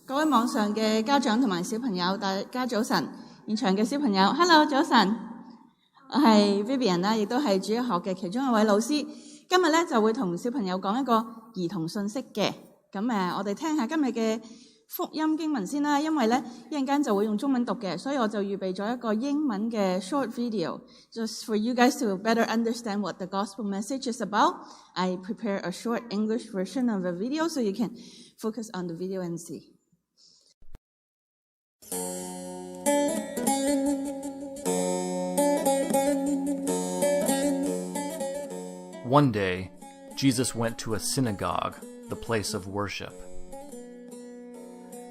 各位網上嘅家長同埋小朋友，大家早晨。現場嘅小朋友 ，Hello， 早晨。我係 Vivien 啦，亦都係主日學嘅其中一位老師。今日咧就會同小朋友講一個兒童信息嘅。咁我哋聽下今日嘅福音經文先啦，因為咧一陣間就會用中文讀嘅，所以我就預備咗一個英文嘅 short video, just for you guys to better understand what the gospel message is about. I prepare a short English version of the video so you can focus on the video and see. One day, Jesus went to a synagogue, the place of worship.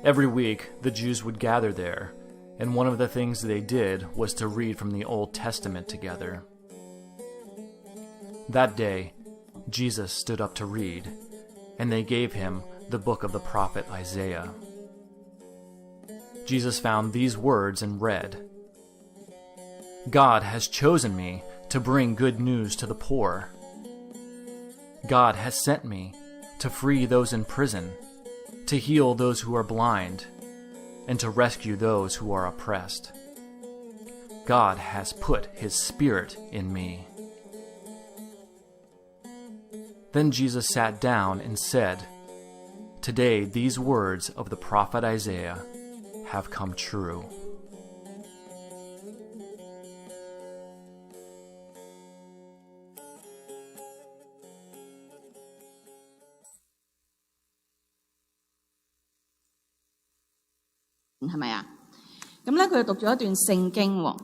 Every week, the Jews would gather there, and one of the things they did was to read from the Old Testament together. That day, Jesus stood up to read, and they gave him the book of the prophet Isaiah. Jesus found these words and read, "God has chosen me to bring good news to the poor. God has sent me to free those in prison, to heal those who are blind, and to rescue those who are oppressed. God has put his Spirit in me." Then Jesus sat down and said, "Today these words of the prophet Isaiah have come true." 係咪啊？咁咧佢讀咗一段聖經喎。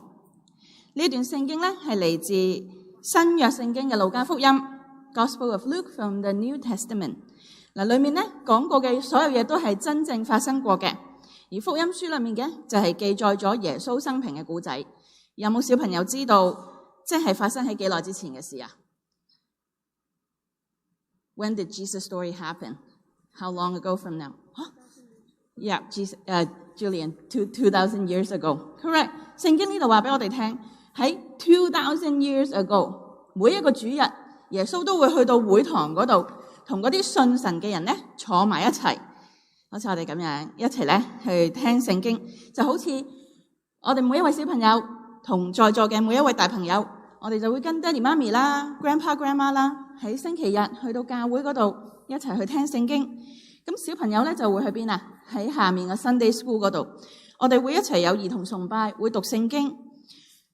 呢段聖經咧係嚟自新約聖經嘅路加福音 Gospel of Luke from the New Testament。嗱，裏面咧講過嘅所有嘢都係真正發生過嘅，而福音書裏面嘅就係記載咗耶穌生平嘅故仔。有冇小朋友知道即係發生喺幾耐之前嘅事啊？ When did Jesus' story happen? How long ago from now? Yeah, Julian, 2,000 years ago. Correct. 聖經呢度話俾我哋聽，喺 2,000 years ago， 每一個主日，耶穌都會去到會堂嗰度，同嗰啲信神嘅人咧坐埋一齊，好似我哋咁樣一齊咧去聽聖經，就好似我哋每一位小朋友同在座嘅每一位大朋友，我哋就會跟爹哋媽咪啦、grandpa grandma 啦，喺星期日去到教會嗰度一齊去聽聖經。咁小朋友咧就會去邊啊？喺下面嘅 Sunday School 嗰度，我哋會一齊有兒童崇拜，會讀聖經。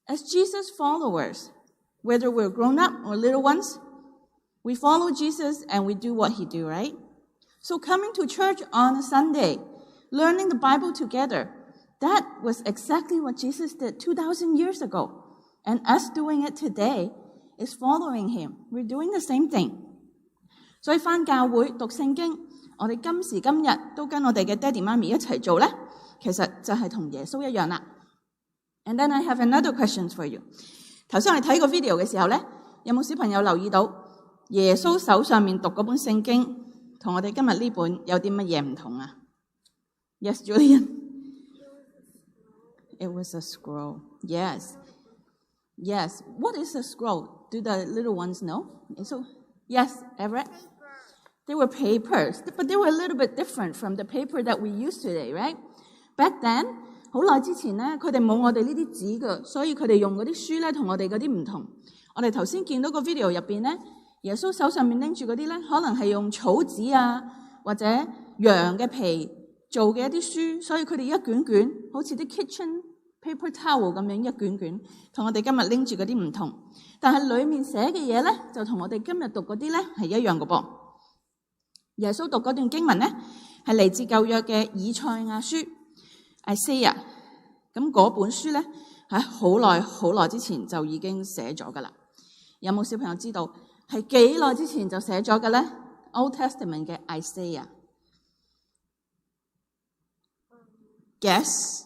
As Jesus followers, whether we're grown up or little ones, we follow Jesus and we do what he do, right? So coming to church on a Sunday, learning the Bible together, that was exactly what Jesus did 2,000 years ago. And us doing it today is following him. We're doing the same thing. 所以返教會讀聖經，我哋今時今日都跟我哋嘅爹哋媽咪一齊做咧，其實就係同耶穌一樣啦。And then I have another question for you. 頭先我哋睇個 video 嘅時候咧，有冇小朋友留意到耶穌手上面讀嗰本聖經同我哋今日呢本有啲乜嘢唔同啊？ Yes, Julian. It was a scroll. Yes. Yes. What is a scroll? Do the little ones know? So, yes, Everett?They were papers, but they were a little bit different from the paper that we use today, right? Back then, 好耐之前咧，佢哋冇我哋呢啲紙嘅，所以佢哋用嗰啲書咧同我哋嗰啲唔同。我哋頭先見到個 video 入邊咧，耶穌手上面拎住嗰啲咧，可能係用草紙啊，或者羊嘅皮做嘅一啲書，所以佢哋一卷卷，好似啲 kitchen paper towel 咁樣一卷卷，同我哋今日拎住嗰啲唔同。但係裡面寫嘅嘢咧，就同我哋今日讀嗰啲咧係一樣嘅噃。耶穌讀嗰段經文咧，係嚟自舊約嘅以賽亞書 Isaiah。咁嗰本書咧喺好耐之前就已經寫咗噶啦。有冇小朋友知道係幾耐之前就寫咗嘅咧 ？Old Testament 嘅 Isaiah。Guess.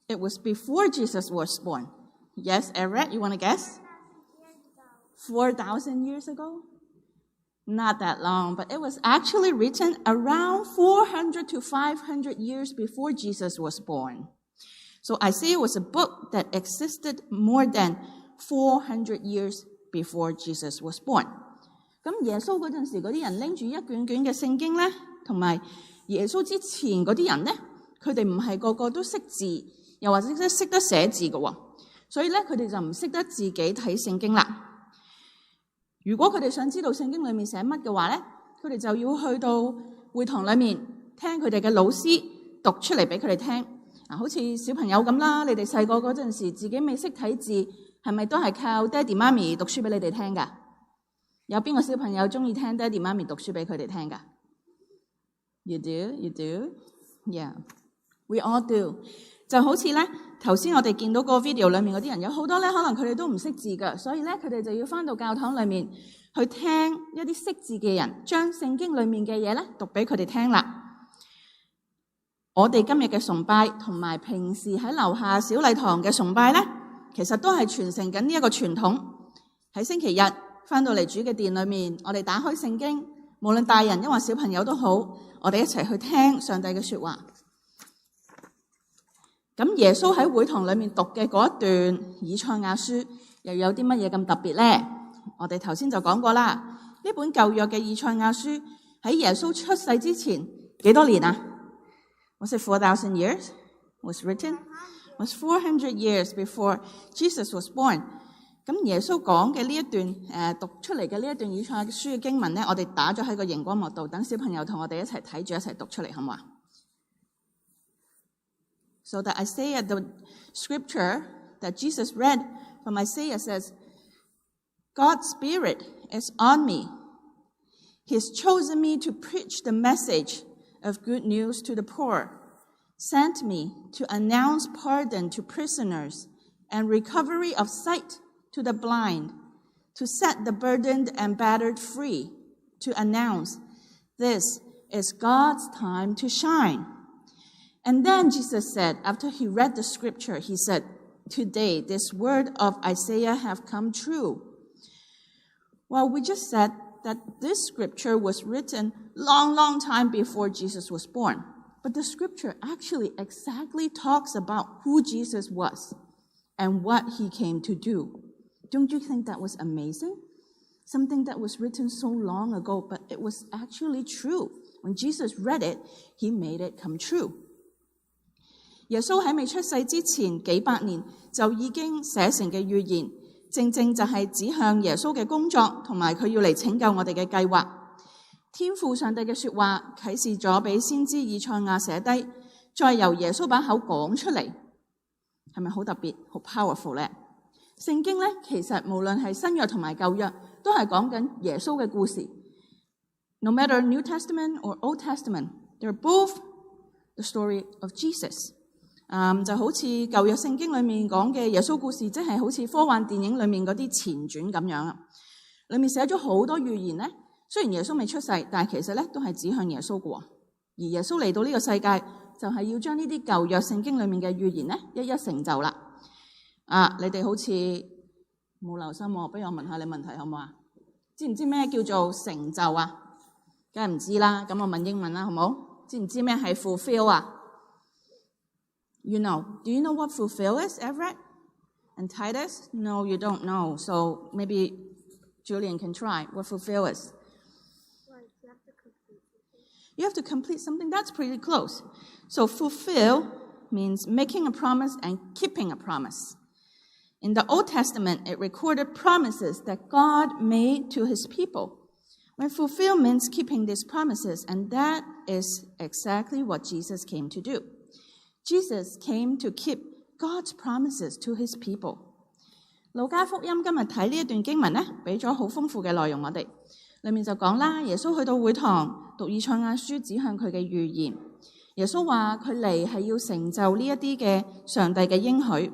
It was before Jesus was born. Yes, Everett, you want to guess? 4,000 years ago? Not that long, but it was actually written around 400 to 500 years before Jesus was born. So Isaiah was a book that existed more than 400 years before Jesus was born. 咁耶穌嗰陣時嗰啲人拎住一卷卷嘅聖經咧，同埋耶穌之前嗰啲人咧，佢哋唔係個個都識字，又或者識得寫字嘅喎，所以咧佢哋就唔識得自己睇聖經啦。如果佢哋想知道聖經裏面寫乜嘅話咧，佢哋就要去到會堂裏面聽佢哋嘅老師讀出嚟俾佢哋聽。好似小朋友咁啦，你哋細個嗰陣時自己未識睇字，係咪都係靠爹哋媽咪讀書俾你哋聽㗎？有邊個小朋友中意聽爹哋媽咪讀書俾佢哋聽㗎？ You do? You do? Yeah. We all do. 就好似咧頭先我哋見到個 video 裏面嗰啲人，有好多咧可能佢哋都唔識字㗎，所以咧佢哋就要返到教堂裏面去聽一啲識字嘅人將聖經裏面嘅嘢咧讀俾佢哋聽啦。我哋今日嘅崇拜同埋平時喺樓下小禮堂嘅崇拜咧，其實都係傳承緊呢一個傳統。喺星期日返到嚟主嘅殿裏面，我哋打開聖經，無論大人抑或小朋友都好，我哋一齊去聽上帝嘅說話。咁耶穌喺會堂裏面讀嘅嗰一段以賽亞書，又有啲乜嘢咁特別咧？我哋頭先就講過啦，呢本舊約嘅以賽亞書喺耶穌出世之前幾多年啊？Was it 4,000 years? Was written? Was 400 years before Jesus was born. 咁耶穌講嘅呢一段讀出嚟嘅呢一段以賽亞書嘅經文咧，我哋打咗喺個熒光幕度，等小朋友同我哋一齊睇住一齊讀出嚟，好唔好啊？ So that Isaiah, the scripture that Jesus read from Isaiah says, God's Spirit is on me. He's chosen me to preach the message of good news to the poor, sent me to announce pardon to prisoners and recovery of sight to the blind, to set the burdened and battered free, to announce this is God's time to shine. And then Jesus said, after he read the scripture, he said, today this word of Isaiah have come true. Well, we just said that this scripture was written long time before Jesus was born. But the scripture actually exactly talks about who Jesus was and what he came to do. Don't you think that was amazing? Something that was written so long ago, but it was actually true. When Jesus read it, he made it come true. 耶穌喺未出世之前幾百年就已經寫成嘅預言，正正就係指向耶穌嘅工作同埋佢要嚟拯救我哋嘅計劃。天父上帝嘅說話啟示咗俾先知以賽亞寫低，再由耶穌把口講出嚟，係咪好特別好 powerful 咧？聖經咧其實無論係新約同埋舊約都係講緊耶穌嘅故事。No matter New Testament or Old Testament, they're both the story of Jesus. 就好似舊約聖經裏面講嘅耶穌故事，即係好似科幻電影裏面嗰啲前傳咁樣啊。裏面寫咗好多預言咧，雖然耶穌未出世，但係其實咧都係指向耶穌嘅。而耶穌嚟到呢個世界，就係要將呢啲舊約聖經裏面嘅預言咧，一一成就啦。你哋好似冇留心喎，不如我問下你問題好唔好啊？知唔知咩叫做成就啊？梗係唔知啦，咁我問英文啦，好唔好？知唔知咩係 fulfill 啊？You know. Do you know what fulfill is, Everett? And Titus? No, you don't know. So maybe Julian can try what fulfill is. Like you have to complete something. You have to complete something. That's pretty close. So fulfill means making a promise and keeping a promise. In the Old Testament, it recorded promises that God made to his people. When fulfill means keeping these promises, and that is exactly what Jesus came to do. Jesus came to keep God's promises to his people. 路加福音今日睇呢一段經文咧，俾咗好豐富嘅內容我哋。裏面就講啦，耶穌去到會堂讀以賽亞書，指向佢嘅預言。耶穌話佢嚟係要成就呢一啲嘅上帝嘅應許。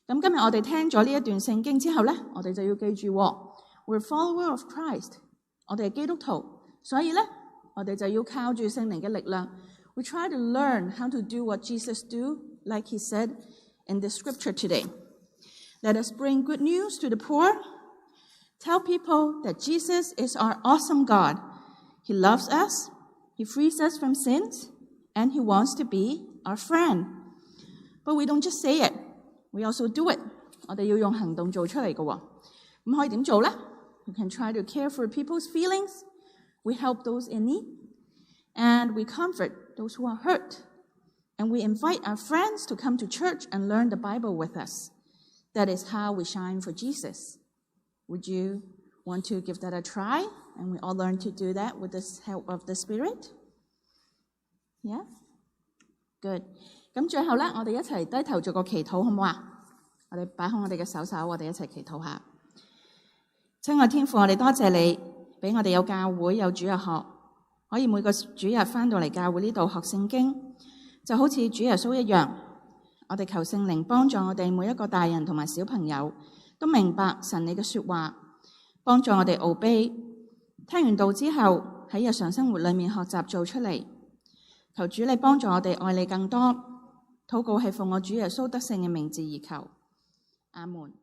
咁今日我哋聽咗呢一段聖經之後咧，我哋就要記住 ，We're follower of Christ， 我哋係基督徒，所以咧我哋就要靠住聖靈嘅力量。We try to learn how to do what Jesus do, like he said in the scripture today. Let us bring good news to the poor. Tell people that Jesus is our awesome God. He loves us, he frees us from sins, and he wants to be our friend. But we don't just say it, we also do it. 我哋要用行動做出嚟嘅喎。咁可以點做咧？ We can try to care for people's feelings. We help those in need. And we comfort those who are hurt. And we invite our friends to come to church and learn the Bible with us. That is how we shine for Jesus. Would you want to give that a try? And we all learn to do that with the help of the Spirit? Yeah? Good. 咁最後咧，我哋一齊低頭做個祈禱，好唔好啊？我哋擺好我哋嘅手，我哋一齊祈禱下。親愛天父，我哋多謝你，俾我哋有教會有主日學，可以每個主日返到嚟教會呢度學聖經，就好似主耶穌一樣。我哋求聖靈幫助我哋每一個大人同埋小朋友都明白神你嘅說話，幫助我哋 obey。聽完道之後，喺日常生活裏面學習做出嚟。求主你幫助我哋愛你更多。禱告係奉我主耶穌得勝嘅名字而求。阿門。